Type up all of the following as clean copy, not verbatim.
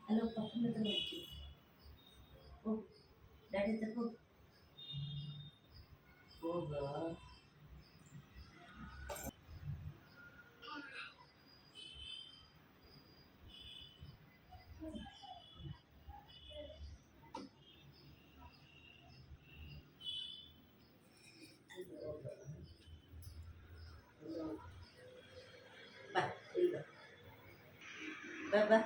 Halo, papa na tawag. Oh, daddy tako. Hoga. Ba, ilba. Ba.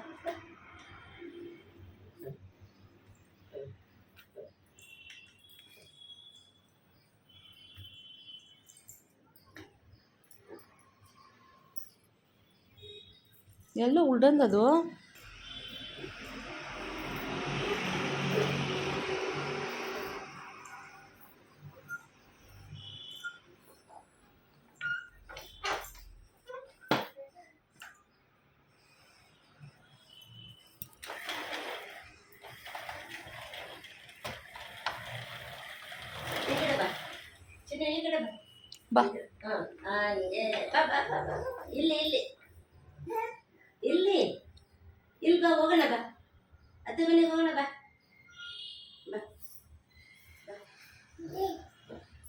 ಎಲ್ಲೋ ಉಲ್ಡಂದದು Sini ini kada ba. ಬಾ ಹಂಗೆ ಬಾ. ಇಲ್ಲಿ ಇಲ್ಲಿ ಬಾ, ಹೋಗೋಣ ಬಾ. ಅತ್ತೆ ಮನೆಗೆ ಹೋಗೋಣ ಬಾ. ಬಾ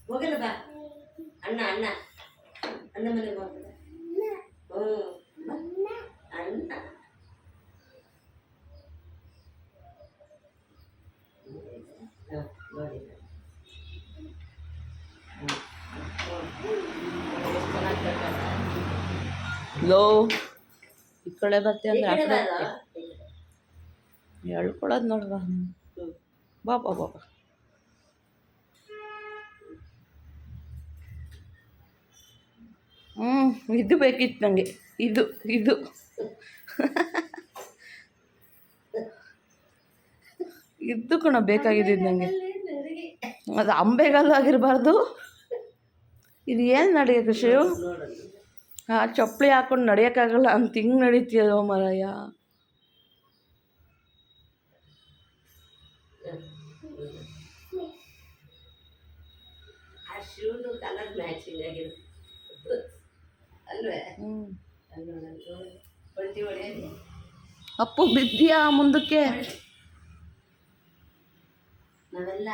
ಹೋಗೋಣ ಬಾ. ಅಣ್ಣ ಮನೆಗೆ ಹೋಗೋಣ. ಅಣ್ಣ ನೋಡಿ ಲೋ ಈ ಕಡೆ ಬರ್ತೀಯ ಅಂದ್ರೆ ಆ ಕಡೆ ಹೇಳ್ಕೊಳೋದು ನೋಡ್ವಾ ಬಾ ಬಾ ಬಾ ಬಾ ಇದು ಬೇಕಿತ್ತು ನನಗೆ ಇದು ಇದು ಕಣ ಬೇಕಾಗಿದ್ದು ನನಗೆ ಅದು ಅಂಬೆಗಲ್ಲು ಆಗಿರಬಾರ್ದು ಇದು ಏನು ನಡೆಯ ಕೃಷಿಯು ಚಪ್ಪಲಿ ಹಾಕೊಂಡು ನಡೆಯೋಕ್ಕಾಗಲ್ಲ ಅಂತ ಹಿಂಗೆ ನಡೀತೀಯೋ ಮಾರಾಯ ಆ ಶೂನು ಕಲರ್ ಮ್ಯಾಚಿಂಗ್ ಆಗಿರುತ್ತೆ ಅಲ್ವೇ? ಪಲ್ಟಿ ಹೊಡೆಯೋದು ಅಪ್ಪು ಬಿದ್ದೀಯಾ ಮುಂದಕ್ಕೆ ನಾವೆಲ್ಲ